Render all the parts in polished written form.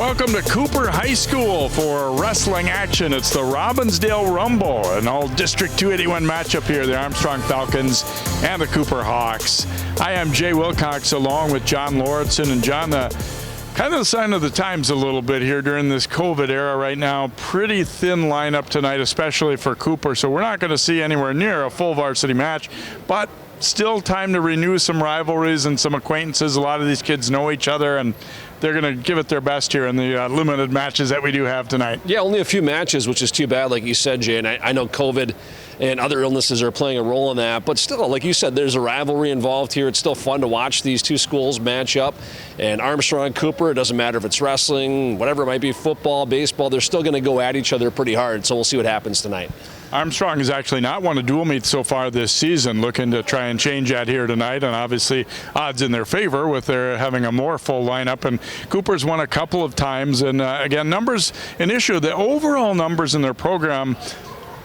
welcome to Cooper High School for wrestling action. It's the Robbinsdale Rumble, an all-District 281 matchup here, the Armstrong Falcons and the Cooper Hawks. I am Jay Wilcox along with John Lauritsen. And John, kind of the sign of the times a little bit here during this COVID era right now. Pretty thin lineup tonight, especially for Cooper. So we're not going to see anywhere near a full varsity match, but still time to renew some rivalries and some acquaintances. A lot of these kids know each other, and they're going to give it their best here in the limited matches that we do have tonight. Yeah, only a few matches, which is too bad, like you said, Jay. And I know COVID and other illnesses are playing a role in that. But still, like you said, there's a rivalry involved here. It's still fun to watch these two schools match up. And Armstrong, Cooper, it doesn't matter if it's wrestling, whatever it might be, football, baseball, they're still going to go at each other pretty hard. So we'll see what happens tonight. Armstrong has actually not won a dual meet so far this season, looking to try and change that here tonight, and obviously odds in their favor with their having a more full lineup. And Cooper's won a couple of times, and again, numbers an issue. The overall numbers in their program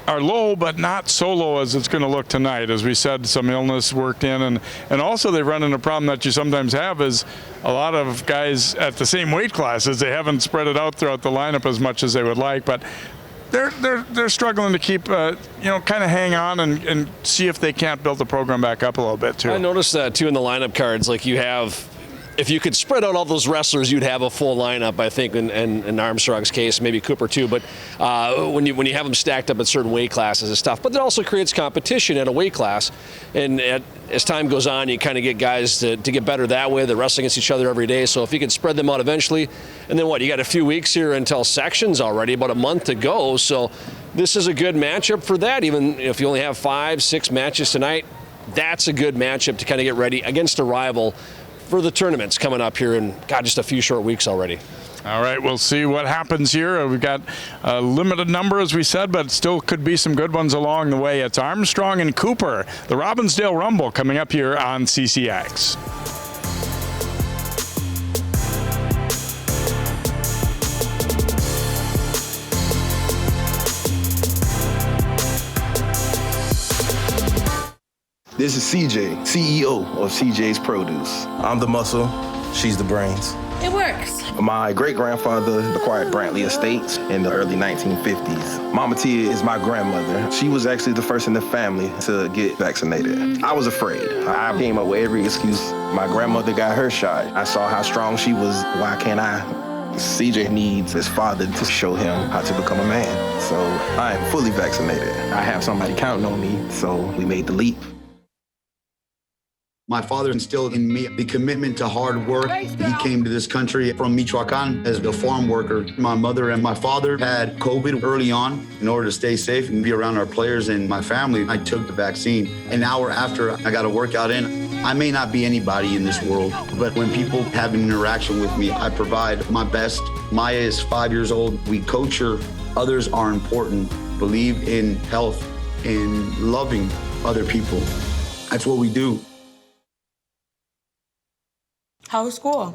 are low, but not so low as it's going to look tonight. As we said, some illness worked in, and also they run into a problem that you sometimes have is a lot of guys at the same weight classes. They haven't spread it out throughout the lineup as much as they would like, but they're struggling to keep, kind of hang on and see if they can't build the program back up a little bit too. I noticed that too in the lineup cards. Like you have, if you could spread out all those wrestlers, you'd have a full lineup, I think, in Armstrong's case, maybe Cooper too. But when you have them stacked up at certain weight classes, it's tough. But it also creates competition at a weight class. And as time goes on, you kind of get guys to get better that way. They're wrestling against each other every day. So if you can spread them out eventually, and then you got a few weeks here until sections already, about a month to go. So this is a good matchup for that. Even if you only have 5-6 matches tonight, that's a good matchup to kind of get ready against a rival for the tournaments coming up here in, just a few short weeks already. All right, we'll see what happens here. We've got a limited number, as we said, but still could be some good ones along the way. It's Armstrong and Cooper, the Robbinsdale Rumble, coming up here on CCX. This is CJ, CEO of CJ's Produce. I'm the muscle, she's the brains. It works. My great-grandfather acquired Brantley Estates in the early 1950s. Mama Tia is my grandmother. She was actually the first in the family to get vaccinated. I was afraid. I came up with every excuse. My grandmother got her shot. I saw how strong she was. Why can't I? CJ needs his father to show him how to become a man. So I am fully vaccinated. I have somebody counting on me, so we made the leap. My father instilled in me the commitment to hard work. He came to this country from Michoacan as a farm worker. My mother and my father had COVID early on. In order to stay safe and be around our players and my family, I took the vaccine. An hour after, I got a workout in. I may not be anybody in this world, but when people have an interaction with me, I provide my best. Maya is 5 years old. We coach her. Others are important. Believe in health and loving other people. That's what we do. How was school?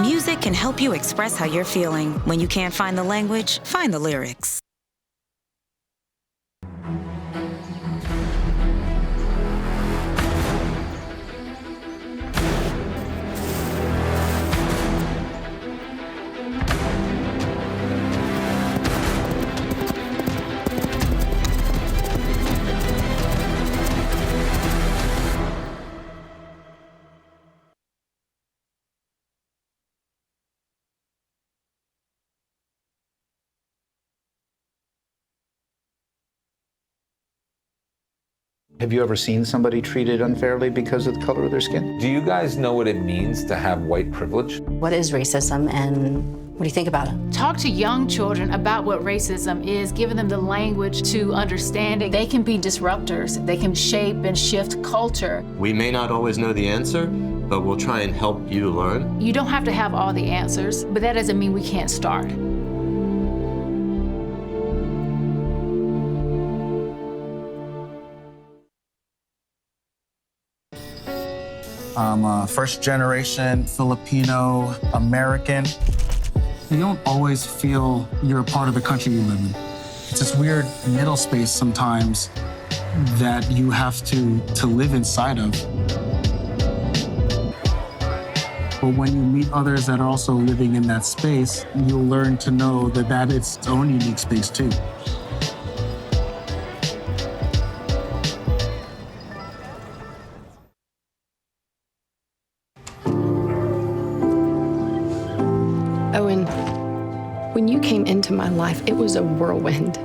Music can help you express how you're feeling. When you can't find the language, find the lyrics. Have you ever seen somebody treated unfairly because of the color of their skin? Do you guys know what it means to have white privilege? What is racism and what do you think about it? Talk to young children about what racism is, giving them the language to understand it. They can be disruptors. They can shape and shift culture. We may not always know the answer, but we'll try and help you learn. You don't have to have all the answers, but that doesn't mean we can't start. I'm a first-generation Filipino American. You don't always feel you're a part of the country you live in. It's this weird middle space sometimes that you have to live inside of. But when you meet others that are also living in that space, you'll learn to know that it's its own unique space too. Owen, when you came into my life, it was a whirlwind.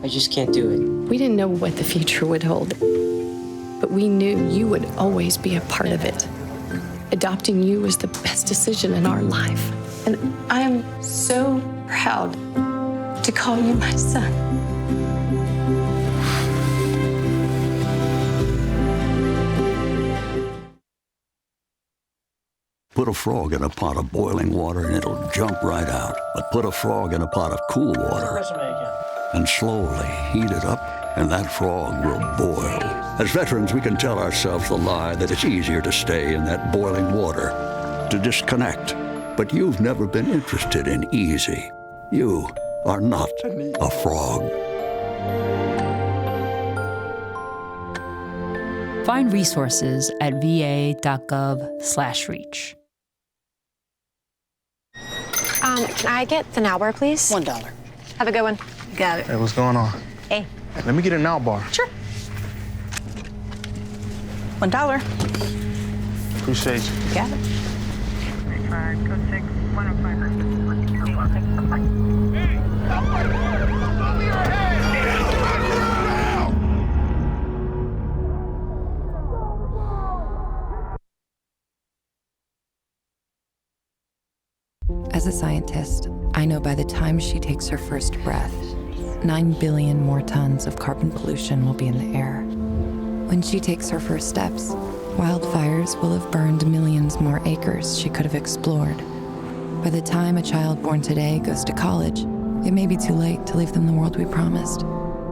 I just can't do it. We didn't know what the future would hold, but we knew you would always be a part of it. Adopting you was the best decision in our life. And I am so proud to call you my son. Put a frog in a pot of boiling water and it'll jump right out. But put a frog in a pot of cool water and slowly heat it up, and that frog will boil. As veterans, we can tell ourselves the lie that it's easier to stay in that boiling water, to disconnect. But you've never been interested in easy. You are not a frog. Find resources at va.gov/reach. Can I get the now bar, please? $1. Have a good one. Got it. Hey, what's going on? Hey. Let me get a now bar. Sure. $1. Appreciate you. You got it. As a scientist, I know by the time she takes her first breath, 9 billion more tons of carbon pollution will be in the air. When she takes her first steps, wildfires will have burned millions more acres she could have explored. By the time a child born today goes to college, it may be too late to leave them the world we promised.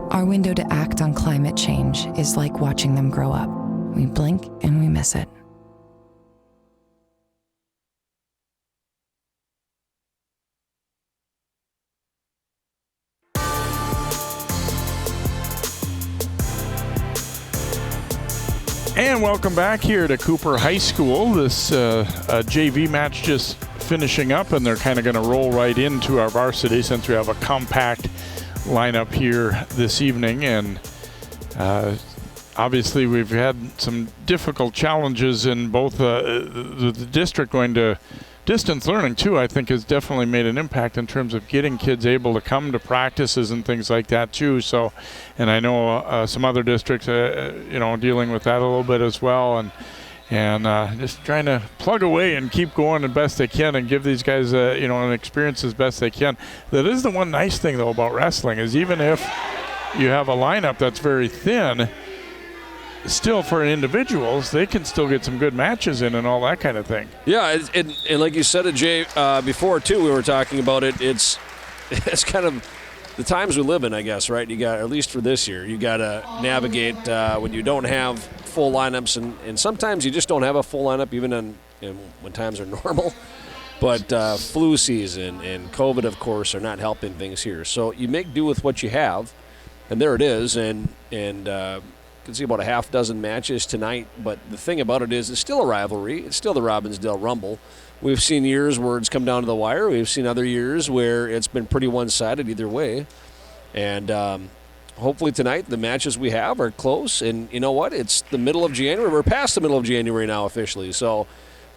Our window to act on climate change is like watching them grow up. We blink and we miss it. And welcome back here to Cooper High School. This JV match just finishing up, and they're kind of going to roll right into our varsity since we have a compact lineup here this evening. And obviously we've had some difficult challenges in both the district. Going to distance learning too, I think, has definitely made an impact in terms of getting kids able to come to practices and things like that too. So, and I know some other districts, dealing with that a little bit as well, and just trying to plug away and keep going the best they can and give these guys, an experience as best they can. That is the one nice thing though about wrestling, is even if you have a lineup that's very thin, still for individuals, they can still get some good matches in and all that kind of thing. Yeah, and like you said it, Jay, before too, we were talking about it. It's kind of the times we live in, I guess, right? You got, at least for this year, you got to navigate when you don't have full lineups, and sometimes you just don't have a full lineup even when times are normal. But flu season and COVID, of course, are not helping things here. So you make do with what you have, and there it is, and can see about a half dozen matches tonight, but the thing about it is it's still a rivalry. It's still the Robbinsdale Rumble. We've seen years where it's come down to the wire. We've seen other years where it's been pretty one-sided either way. And hopefully tonight the matches we have are close. And you know what? It's the middle of January. We're past the middle of January now officially. So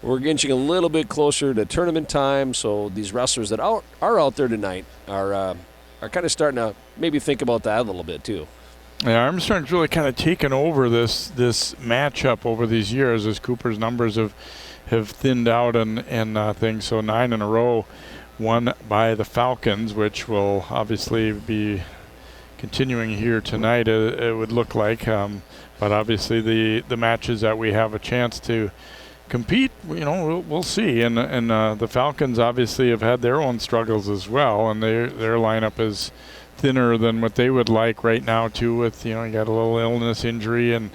we're inching a little bit closer to tournament time. So these wrestlers that are out there tonight are kind of starting to maybe think about that a little bit too. Yeah, Armstrong's really kind of taken over this matchup over these years as Cooper's numbers have thinned out and things. So 9 in a row won by the Falcons, which will obviously be continuing here tonight, it would look like. But obviously the matches that we have a chance to compete, we'll see. And the Falcons obviously have had their own struggles as well, and their lineup is thinner than what they would like right now too, with you got a little illness, injury, and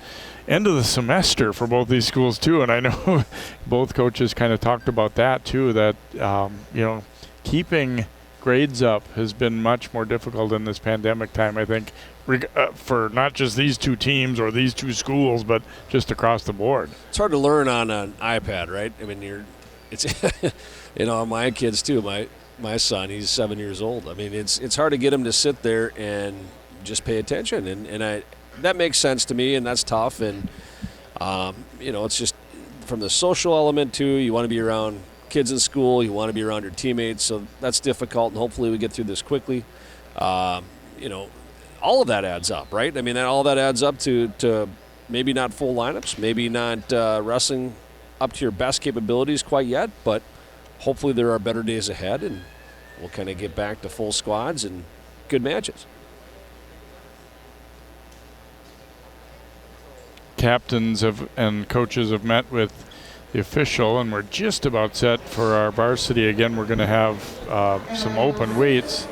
end of the semester for both these schools too, and I know both coaches kind of talked about that too, that keeping grades up has been much more difficult in this pandemic time, I think, for not just these two teams or these two schools, but just across the board. It's hard to learn on an iPad, right? I mean, it's my kids too. My son, he's 7 years old. I mean, it's hard to get him to sit there and just pay attention, and that makes sense to me, and that's tough. And it's just from the social element too. You want to be around kids in school, you want to be around your teammates, so that's difficult, and hopefully we get through this quickly. All of that adds up, right? I mean, all that adds up to maybe not full lineups, maybe not wrestling up to your best capabilities quite yet, but hopefully there are better days ahead, and we'll kind of get back to full squads and good matches. Captains and coaches have met with the official, and we're just about set for our varsity. Again, we're going to have some open weights.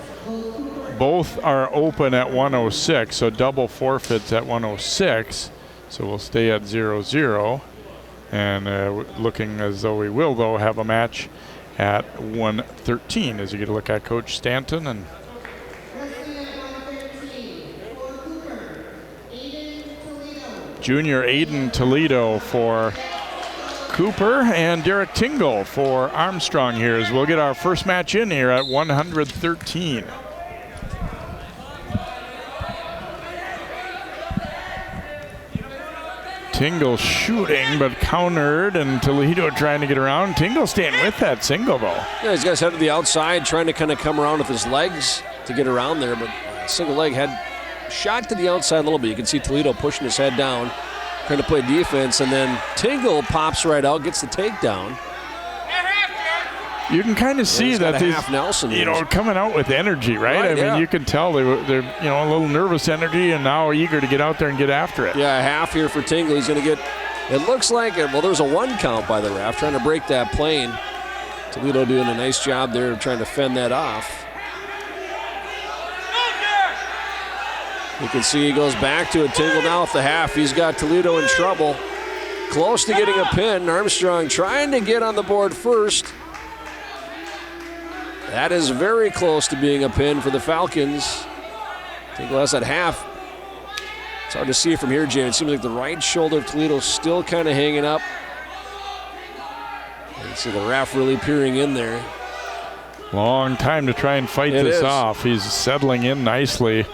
Both are open at 106, so double forfeits at 106. So we'll stay at 0-0. And looking as though we will, though, have a match at 113 as you get a look at Coach Stanton. And junior Aiden Toledo for Cooper and Derek Tingle for Armstrong here as we'll get our first match in here at 113. Tingle shooting, but countered, and Toledo trying to get around. Tingle staying with that single, though. Yeah, he's got his head to the outside, trying to kind of come around with his legs to get around there, but single leg had shot to the outside a little bit. You can see Toledo pushing his head down, trying to play defense, and then Tingle pops right out, gets the takedown. You can kind of see that these, coming out with energy, right? I mean, you can tell they're a little nervous energy and now eager to get out there and get after it. Yeah, a half here for Tingle. He's going to get, it looks like, there's a 1 count by the ref, trying to break that plane. Toledo doing a nice job there of trying to fend that off. You can see he goes back to it. Tingle now with the half. He's got Toledo in trouble. Close to getting a pin. Armstrong trying to get on the board first. That is very close to being a pin for the Falcons. Tingle has that half. It's hard to see from here, Jay. It seems like the right shoulder of Toledo is still kind of hanging up. You can see the ref really peering in there. Long time to try and fight this off. He's settling in nicely.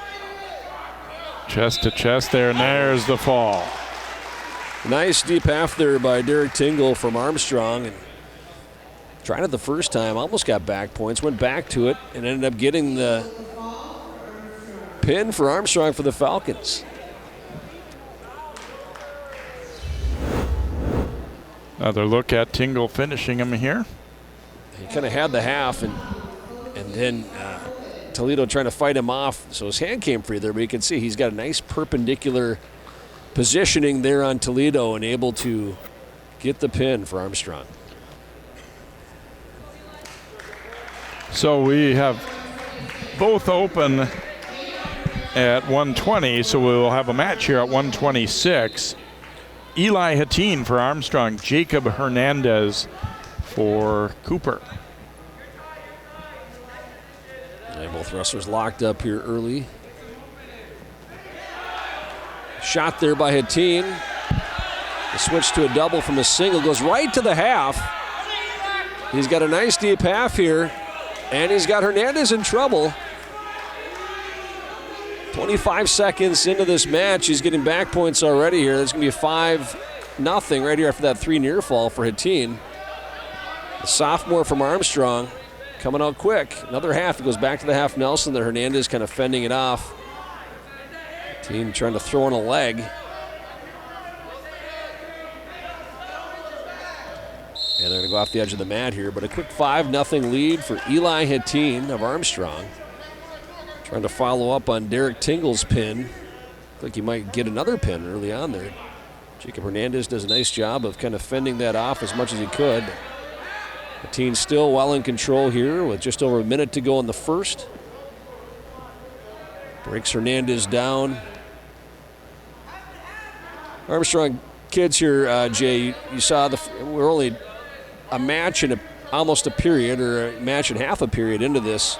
Chest to chest there, and there's the fall. Nice deep half there by Derek Tingle from Armstrong. And tried it the first time, almost got back points, went back to it, and ended up getting the pin for Armstrong for the Falcons. Another look at Tingle finishing him here. He kind of had the half, and then Toledo trying to fight him off, so his hand came free there, but you can see he's got a nice perpendicular positioning there on Toledo and able to get the pin for Armstrong. So we have both open at 120, so we will have a match here at 126. Eli Hatteen for Armstrong, Jacob Hernandez for Cooper. And both wrestlers locked up here early. Shot there by Hatteen. The switch to a double from a single goes right to the half. He's got a nice deep half here, and he's got Hernandez in trouble. 25 seconds into this match, he's getting back points already here. There's going to be a 5-0 right here after that 3 near fall for Hatteen. The sophomore from Armstrong coming out quick. Another half. It goes back to the half Nelson. The Hernandez kind of fending it off. Team trying to throw in a leg. And they're going to go off the edge of the mat here, but a quick 5-0 lead for Eli Hatteen of Armstrong. Trying to follow up on Derek Tingle's pin. Looks like he might get another pin early on there. Jacob Hernandez does a nice job of kind of fending that off as much as he could. Hatteen still well in control here with just over a minute to go in the first. Breaks Hernandez down. Armstrong kids here, Jay, you saw we're only a match and almost a period, or a match and half a period into this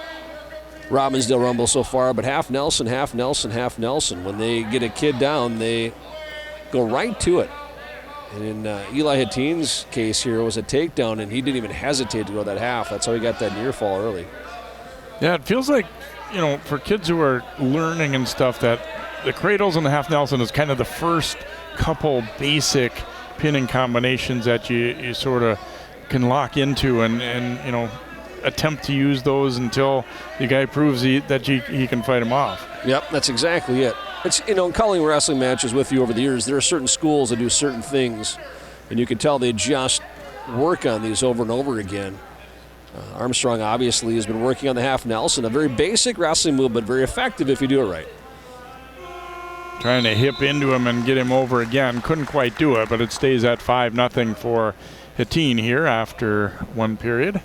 Robbinsdale Rumble so far, but half Nelson, half Nelson, half Nelson. When they get a kid down, they go right to it. And in Eli Hatteen's case here, it was a takedown, and he didn't even hesitate to go that half. That's how he got that near fall early. Yeah, it feels like, for kids who are learning and stuff, that the cradles and the half Nelson is kind of the first couple basic pinning combinations that you sort of can lock into and attempt to use those until the guy proves that he can fight him off. Yep, that's exactly it. It's, in calling wrestling matches with you over the years, there are certain schools that do certain things, and you can tell they just work on these over and over again. Armstrong obviously has been working on the half Nelson, a very basic wrestling move, but very effective if you do it right. Trying to hip into him and get him over again. Couldn't quite do it, but it stays at 5-0 for Hatteen here after one period.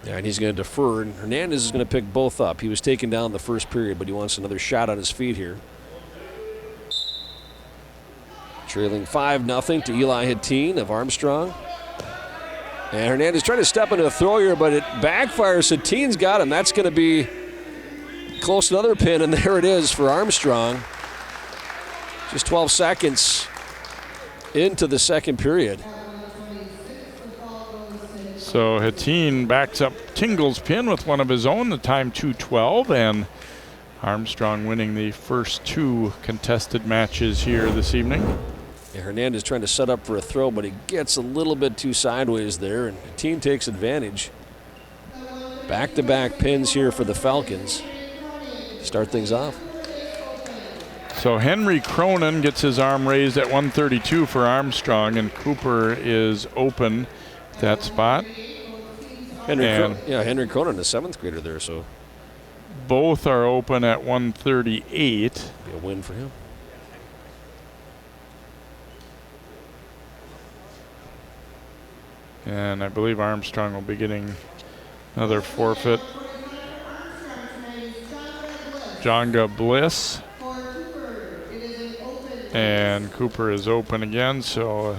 Yeah, and he's going to defer, and Hernandez is going to pick both up. He was taken down the first period, but he wants another shot on his feet here. Trailing 5-0 to Eli Hatteen of Armstrong. And Hernandez trying to step into a throw here, but it backfires. Hatteen's got him. That's going to be close to another pin, and there it is for Armstrong. Just 12 seconds into the second period. So Hatteen backs up Tingle's pin with one of his own, the time 2:12, and Armstrong winning the first two contested matches here this evening. Yeah, Hernandez trying to set up for a throw, but he gets a little bit too sideways there, and Hatteen takes advantage. Back-to-back pins here for the Falcons. Start things off. So Henry Cronin gets his arm raised at 132 for Armstrong, and Cooper is open that spot. Henry Cronin, the seventh grader there, so both are open at 138. Be a win for him. And I believe Armstrong will be getting another forfeit. Jonga Bliss. And Cooper is open again, so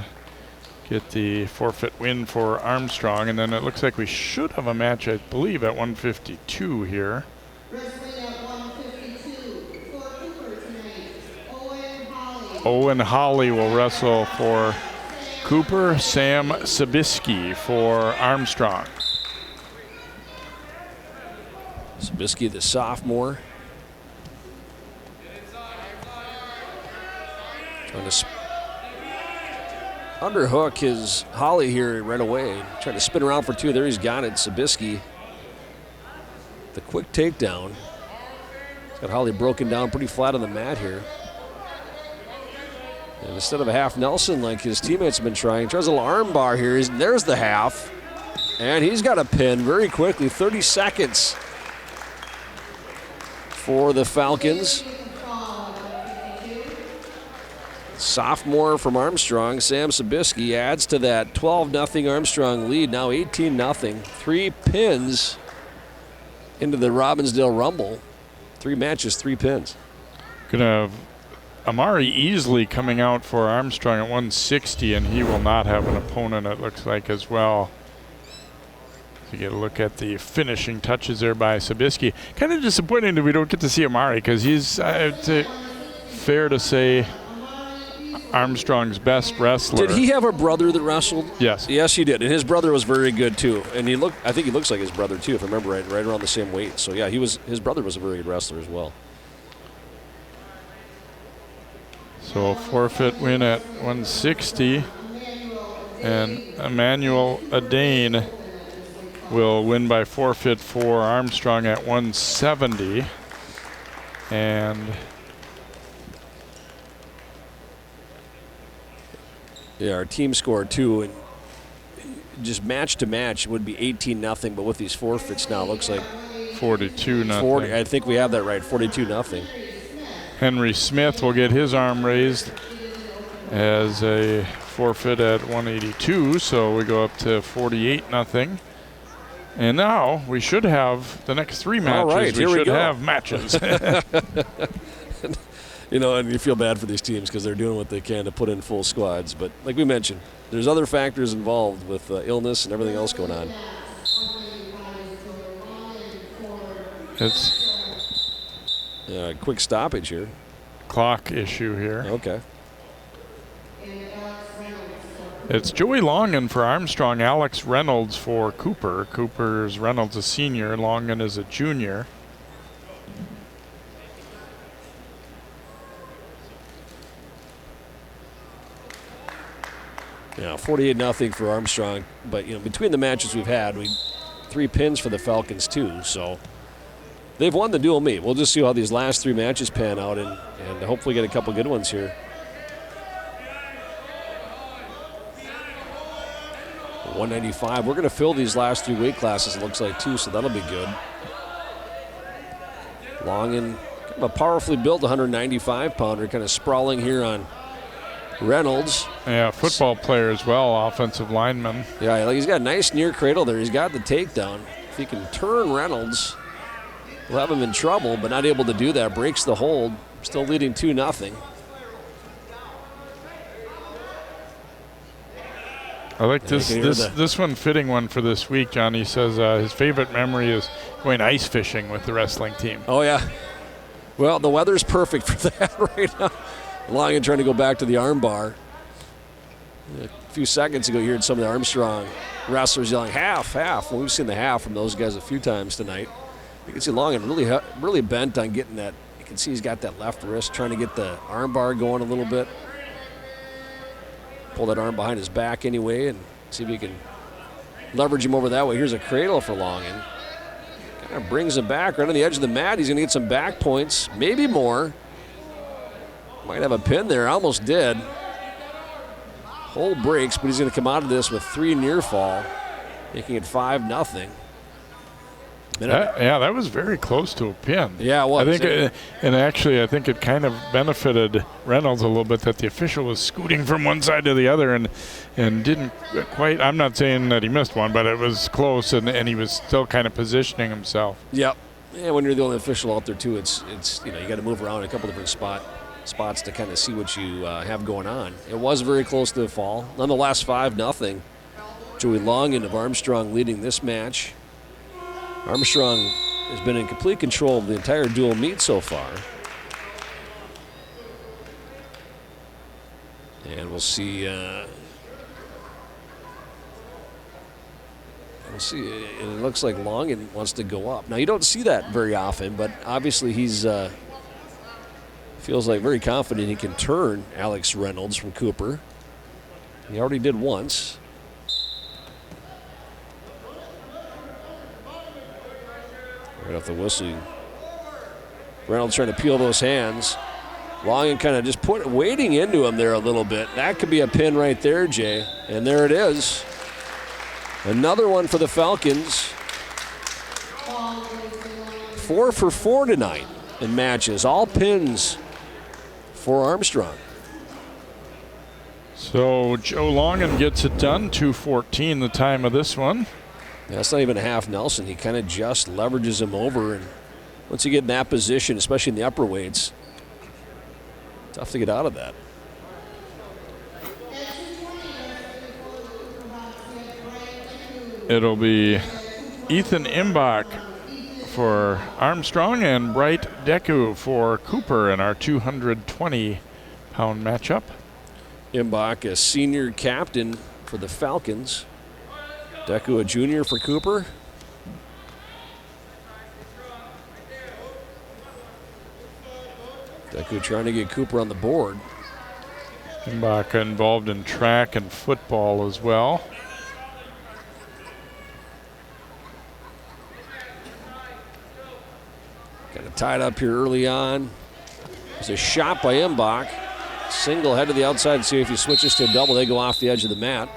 get the forfeit win for Armstrong. And then it looks like we should have a match, I believe, at 152 here. Owen Holly will wrestle for Cooper. Sam Sabisky for Armstrong. Sabisky, the sophomore. Trying to underhook his Holly here right away. Trying to spin around for two. There he's got it. Sabisky. The quick takedown. He's got Holly broken down pretty flat on the mat here. And instead of a half Nelson like his teammates have been trying, tries a little arm bar here. There's the half. And he's got a pin very quickly. 30 seconds for the Falcons. Sophomore from Armstrong, Sam Sabisky, adds to that 12-0 Armstrong lead. Now 18-0. 3 pins into the Robbinsdale Rumble. 3 matches, 3 pins. Gonna have Amari Easley coming out for Armstrong at 160, and he will not have an opponent, it looks like, as well. So you get a look at the finishing touches there by Sabisky. Kind of disappointing that we don't get to see Amari, because he's, fair to say, Armstrong's best wrestler. Did he have a brother that wrestled? Yes. Yes, he did. And his brother was very good too. And I think he looks like his brother too, if I remember right around the same weight. So yeah, his brother was a very good wrestler as well. So a forfeit win at 160. And Emmanuel Adane will win by forfeit for Armstrong at 170. And yeah, our team scored too, and just match to match would be 18-0. But with these forfeits now, it looks like 42-0. I think we have that right, 42-0. Henry Smith will get his arm raised as a forfeit at 182, so we go up to 48-0. And now we should have the next 3 matches. All right, we should have matches. And you feel bad for these teams because they're doing what they can to put in full squads. But like we mentioned, there's other factors involved with illness and everything else going on. It's a quick stoppage here. Clock issue here. Okay. It's Joey Longan for Armstrong, Alex Reynolds for Cooper. Cooper's Reynolds a senior, Longan is a junior. Yeah, 48-0 for Armstrong. But between the matches we've had, 3 pins for the Falcons too. So they've won the dual meet. We'll just see how these last 3 matches pan out and hopefully get a couple good ones here. 195. We're going to fill these last 3 weight classes, it looks like, too, so that'll be good. Longan, kind of a powerfully built 195-pounder, kind of sprawling here on Reynolds. Yeah, football player as well, offensive lineman. Yeah, he's got a nice near cradle there. He's got the takedown. If he can turn Reynolds, we'll have him in trouble, but not able to do that. Breaks the hold. Still leading 2-0. I like this one fitting one for this week, John. He says his favorite memory is going ice fishing with the wrestling team. Oh, yeah. Well, the weather's perfect for that right now. Longan trying to go back to the arm bar. A few seconds ago, you heard some of the Armstrong wrestlers yelling, half, half. Well, we've seen the half from those guys a few times tonight. You can see Longan really bent on getting that. You can see he's got that left wrist, trying to get the arm bar going a little bit. Pull that arm behind his back anyway and see if he can leverage him over that way. Here's a cradle for Longan. Kind of brings him back right on the edge of the mat. He's going to get some back points, maybe more. Might have a pin there, almost did. Hold breaks, but he's going to come out of this with 3 near fall, making it 5-0. That was very close to a pin. Yeah, it was. I think it kind of benefited Reynolds a little bit that the official was scooting from one side to the other and didn't quite. I'm not saying that he missed one, but it was close, and he was still kind of positioning himself. Yep. Yeah, when you're the only official out there too, it's you got to move around a couple different spots to kind of see what you have going on. It was very close to the fall. Nonetheless, 5-0. Joey Longan of Armstrong leading this match. Armstrong has been in complete control of the entire dual meet so far. And we'll see. It looks like Longan wants to go up. Now, you don't see that very often, but obviously he's feels like very confident he can turn Alex Reynolds from Cooper. He already did once. Right off the whistle. Reynolds trying to peel those hands. Longan kind of just wading into him there a little bit. That could be a pin right there, Jay. And there it is. Another one for the Falcons. 4 for 4 tonight in matches. All pins for Armstrong. So Joe Longan gets it done. 2:14 the time of this one. That's not even a half Nelson. He kind of just leverages him over, and once you get in that position, especially in the upper weights, tough to get out of that. It'll be Ethan Imbach for Armstrong and Bright Deku for Cooper in our 220-pound matchup. Imbach, a senior captain for the Falcons. Deku, a junior for Cooper. Deku trying to get Cooper on the board. Imbach involved in track and football as well. Got it tied up here early on. There's a shot by Imbach. Single head to the outside. See if he switches to a double. They go off the edge of the mat.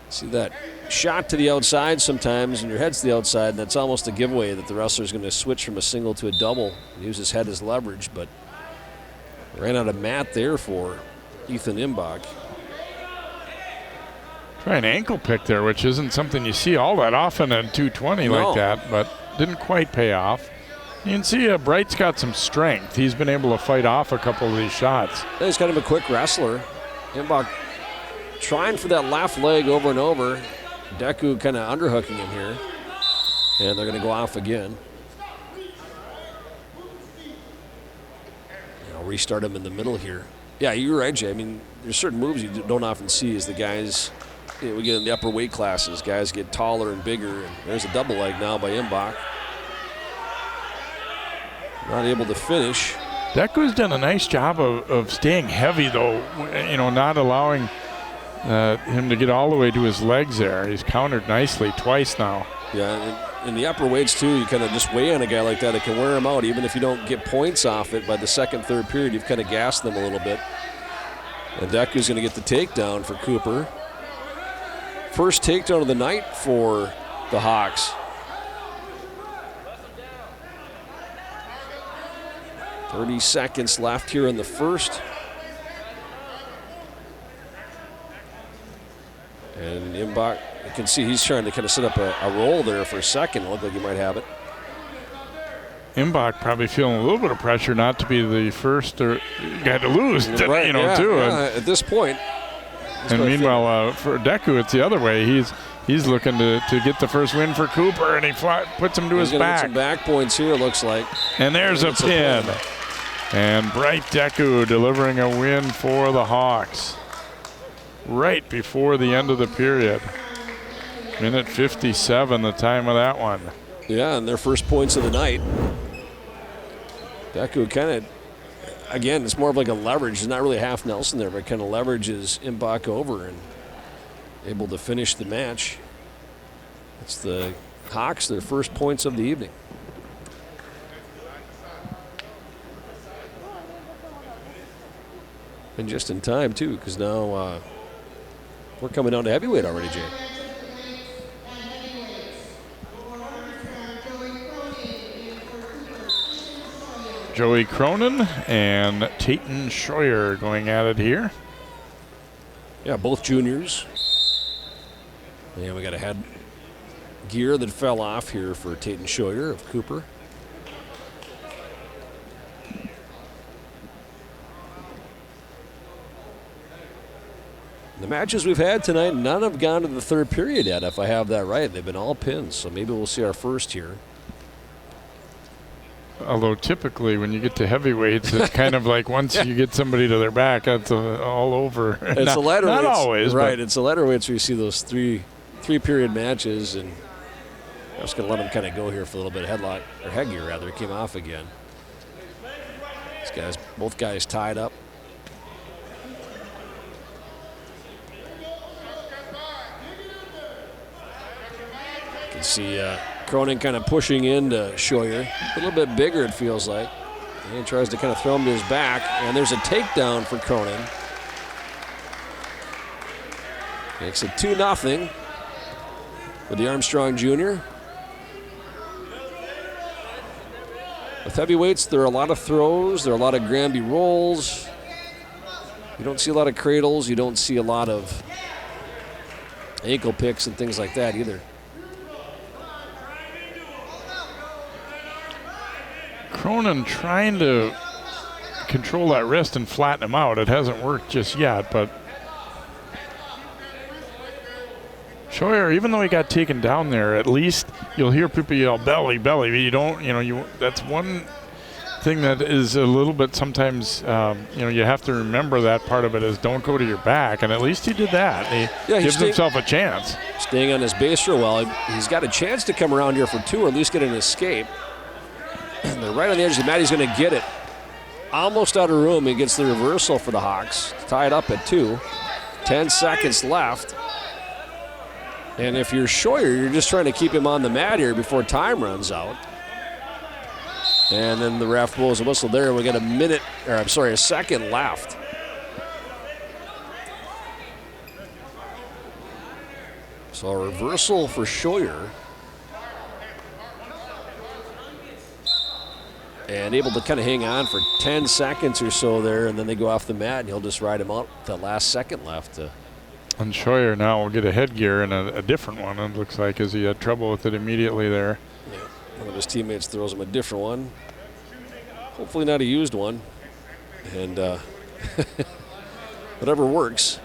See that shot to the outside sometimes, and your head's to the outside, and that's almost a giveaway that the wrestler's going to switch from a single to a double and use his head as leverage, but ran out of mat there for Ethan Imbach. Try an ankle pick there, which isn't something you see all that often in 220 like that, but didn't quite pay off. You can see Bright's got some strength. He's been able to fight off a couple of these shots. He's kind of a quick wrestler. Imbach trying for that left leg over and over. Deku kind of underhooking him here. And they're going to go off again. I'll restart him in the middle here. Yeah, you're right, Jay. I mean, there's certain moves you don't often see as the guys, we get in the upper weight classes. Guys get taller and bigger. And there's a double leg now by Imbach. Not able to finish. Deku's done a nice job of staying heavy, though, not allowing him to get all the way to his legs there. He's countered nicely twice now. Yeah, in the upper weights, too, you kind of just weigh on a guy like that. It can wear him out. Even if you don't get points off it by the second, third period, you've kind of gassed them a little bit. And Deku's going to get the takedown for Cooper. First takedown of the night for the Hawks. 30 seconds left here in the first. And Imbach, you can see he's trying to kind of set up a roll there for a second. It looked like he might have it. Imbach probably feeling a little bit of pressure not to be the first guy to lose, Right, too. Yeah, at this point. And meanwhile, for Deku, it's the other way. He's looking to get the first win for Cooper, and he puts him to his back. Get some back points here, it looks like. And there's a pin. And Bright Deku delivering a win for the Hawks right before the end of the period. Minute 57, the time of that one. Yeah, and their first points of the night. Deku kind of, again, it's more of like a leverage. There's not really half Nelson there, but kind of leverages Imbach over and able to finish the match. It's the Hawks, their first points of the evening. And just in time, too, because now we're coming down to heavyweight already, Jay. Joey Cronin and Tayton Scheuer going at it here. Yeah, both juniors. And we got a head gear that fell off here for Tayton Scheuer of Cooper. The matches we've had tonight, none have gone to the third period yet, if I have that right. They've been all pins, so maybe we'll see our first here. Although typically when you get to heavyweights, it's kind of like once you get somebody to their back, that's all over. It's not always. Right, it's the lighter weights where you see those three-period matches, and I'm just going to let them kind of go here for a little bit. Headlock, or headgear rather, it came off again. These guys, both guys tied up. You can see Cronin kind of pushing into Scheuer. A little bit bigger, it feels like. And he tries to kind of throw him to his back, and there's a takedown for Cronin. Makes it 2-0 for the Armstrong Jr. With heavyweights, there are a lot of throws. There are a lot of Granby rolls. You don't see a lot of cradles. You don't see a lot of ankle picks and things like that either. Cronin trying to control that wrist and flatten him out. It hasn't worked just yet, but Scheuer, even though he got taken down there, at least you'll hear people yell belly, belly. But you don't, that's one thing that is a little bit sometimes, you have to remember that part of it is don't go to your back. And at least he did that. He gives himself a chance. Staying on his base for a while. He's got a chance to come around here for two or at least get an escape. They're right on the edge of the mat. He's going to get it. Almost out of room. He gets the reversal for the Hawks. Tied up at 2. 10 seconds left. And if you're Scheuer, you're just trying to keep him on the mat here before time runs out. And then the ref blows a whistle there. We got a second left. So a reversal for Scheuer. And able to kind of hang on for 10 seconds or so there, and then they go off the mat, and he'll just ride him out the last second left. And Scheuer now will get a headgear and a different one, it looks like, as he had trouble with it immediately there. Yeah. One of his teammates throws him a different one. Hopefully not a used one. And whatever works.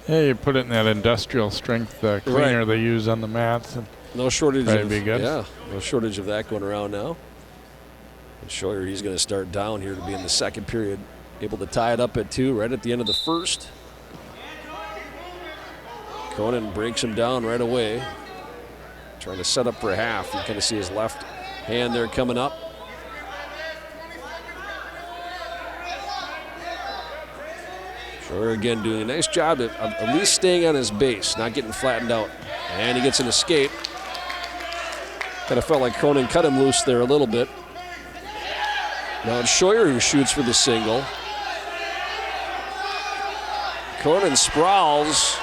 Yeah, you put it in that industrial strength cleaner they use on the mats. And no shortage that'd of be good. Yeah, no shortage of that going around now. And Scheuer, he's going to start down here to be in the second period. Able to tie it up at 2 right at the end of the first. Cronin breaks him down right away. Trying to set up for a half. You kind of see his left hand there coming up. Scheuer again doing a nice job of at least staying on his base, not getting flattened out. And he gets an escape. Kind of felt like Cronin cut him loose there a little bit. Now it's Scheuer who shoots for the single. Cronin sprawls.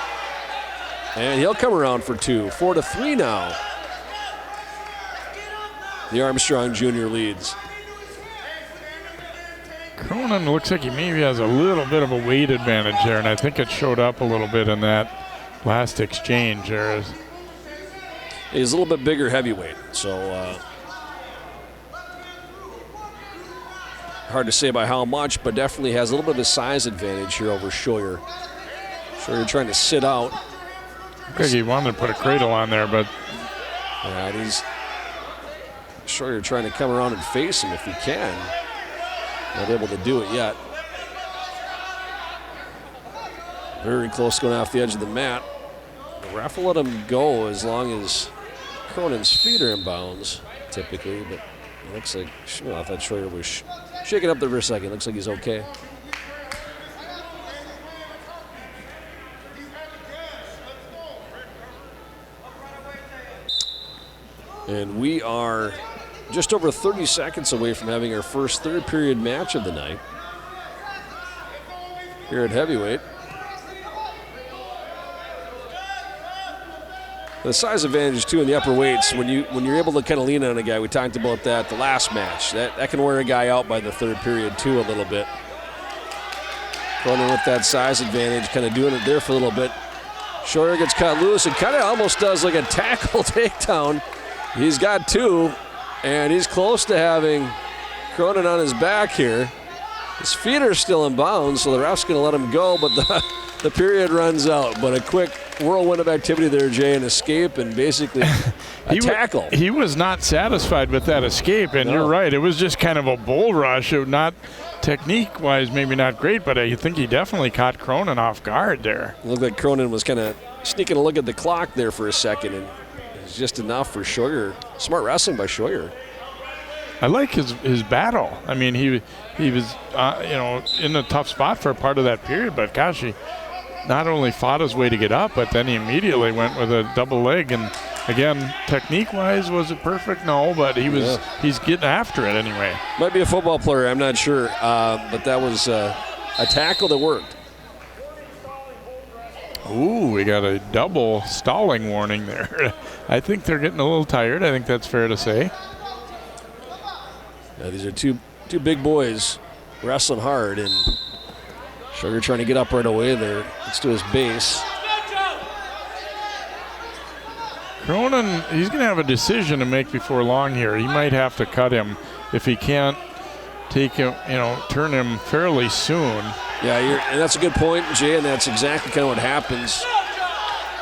And he'll come around for 2. 4-3 now. The Armstrong Jr. leads. Cronin looks like he maybe has a little bit of a weight advantage there, and I think it showed up a little bit in that last exchange there. He's a little bit bigger heavyweight, so hard to say by how much, but definitely has a little bit of a size advantage here over Scheuer. Scheuer trying to sit out. I think he wanted to put a cradle on there, but he's Scheuer trying to come around and face him if he can. Not able to do it yet. Very close going off the edge of the mat. The ref will let him go as long as Cronin's feet are in bounds, typically, but it looks like, I thought Scheuer was shaking up there for a second. Looks like he's okay. And we are just over 30 seconds away from having our first third period match of the night here at heavyweight. The size advantage too in the upper weights, when you're able to kind of lean on a guy, we talked about that the last match, that can wear a guy out by the third period too a little bit. Cronin with that size advantage, kind of doing it there for a little bit. Scheuer gets cut loose and kind of almost does like a tackle takedown. He's got 2, and he's close to having Cronin on his back here. His feet are still in bounds, so the ref's going to let him go, but the period runs out. But a quick whirlwind of activity there, Jay, an escape and basically a tackle. He was not satisfied with that escape, and you're right. It was just kind of a bull rush. It not technique-wise, maybe not great, but I think he definitely caught Cronin off guard there. It looked like Cronin was kind of sneaking a look at the clock there for a second, and it's just enough for Scheuer. Smart wrestling by Scheuer. I like his battle. I mean, he was in a tough spot for a part of that period, but gosh, he not only fought his way to get up, but then he immediately went with a double leg. And again, technique-wise, was it perfect? No, but he's getting after it anyway. Might be a football player, I'm not sure, but that was a tackle that worked. Ooh, we got a double stalling warning there. I think they're getting a little tired. I think that's fair to say. Yeah, these are two big boys wrestling hard, and Scheuer trying to get up right away there. Gets to his base. Cronin, he's going to have a decision to make before long here. He might have to cut him if he can't take him, turn him fairly soon. Yeah, and that's a good point, Jay, and that's exactly kind of what happens.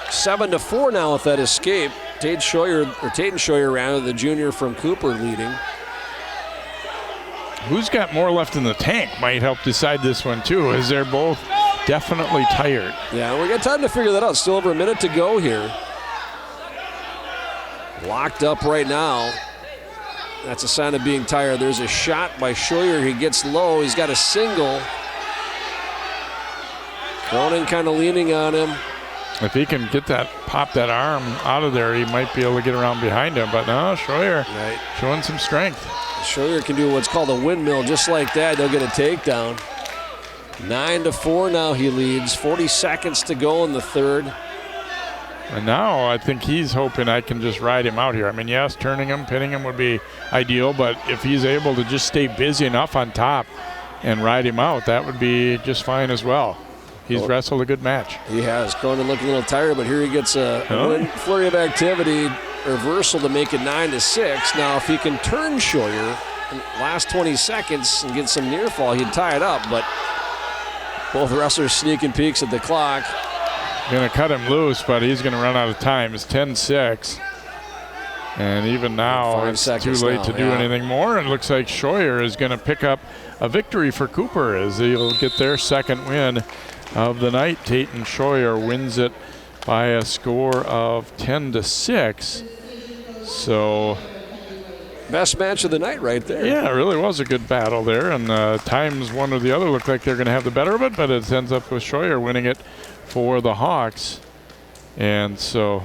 7-4 now with that escape. Tate and Scheuer, the junior from Cooper, leading. Who's got more left in the tank might help decide this one too, as they're both definitely tired. Yeah, we got time to figure that out. Still over a minute to go here. Locked up right now. That's a sign of being tired. There's a shot by Scheuer. He gets low. He's got a single. Cronin kind of leaning on him. If he can pop that arm out of there, he might be able to get around behind him. But no, Scheuer showing some strength. Scheuer can do what's called a windmill just like that. They'll get a takedown. 9-4 now he leads. 40 seconds to go in the third. And now I think he's hoping I can just ride him out here. I mean, yes, turning him, pinning him would be ideal, but if he's able to just stay busy enough on top and ride him out, that would be just fine as well. He's wrestled a good match. He has. Cronin looking a little tired, but here he gets a flurry of activity. reversal to make it 9-6. Now, if he can turn Scheuer in the last 20 seconds and get some near fall, he'd tie it up, but both wrestlers sneaking peeks at the clock. Going to cut him loose, but he's going to run out of time. It's 10-6. And even now, it's too late to do anything more. And it looks like Scheuer is going to pick up a victory for Cooper as he'll get their second win of the night. Tatum Scheuer wins it by a score of 10-6. So, best match of the night right there. Yeah, it really was a good battle there. And times one or the other look like they're going to have the better of it, but it ends up with Scheuer winning it for the Hawks. And so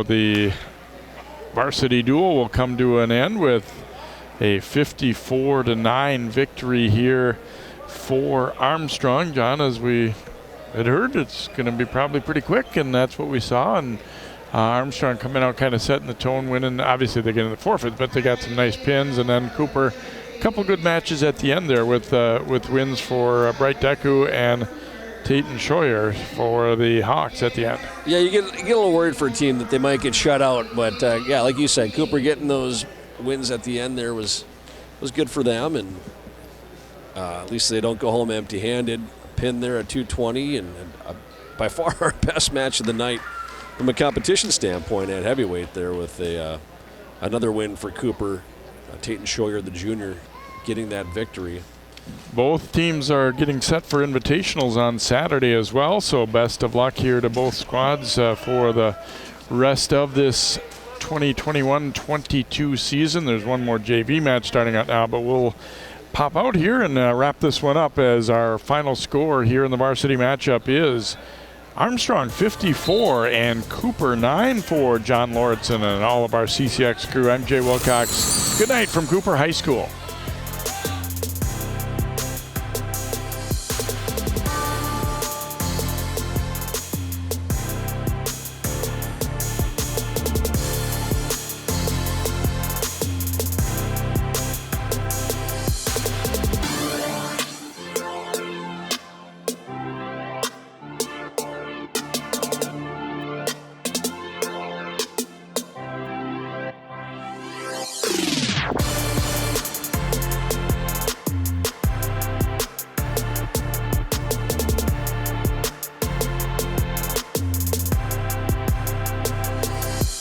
the varsity duel will come to an end with a 54-9 victory here for Armstrong. John, as we had heard, it's going to be probably pretty quick, and that's what we saw. And Armstrong coming out kind of setting the tone, winning. Obviously, they get in the forfeit, but they got some nice pins. And then Cooper, a couple good matches at the end there with wins for Bright Deku and Tatum Scheuer for the Hawks at the end. Yeah, you get a little worried for a team that they might get shut out, but yeah, like you said, Cooper getting those wins at the end there was good for them, and at least they don't go home empty-handed. Pin there at 220, and by far our best match of the night from a competition standpoint at heavyweight there with another win for Cooper. Tatum Scheuer, the junior, getting that victory. Both teams are getting set for invitationals on Saturday as well, so best of luck here to both squads for the rest of this 2021-22 season. There's one more JV match starting out now, but we'll pop out here and wrap this one up as our final score here in the varsity matchup is Armstrong 54 and Cooper 9 for John Lauritsen and all of our CCX crew. I'm Jay Wilcox. Good night from Cooper High School.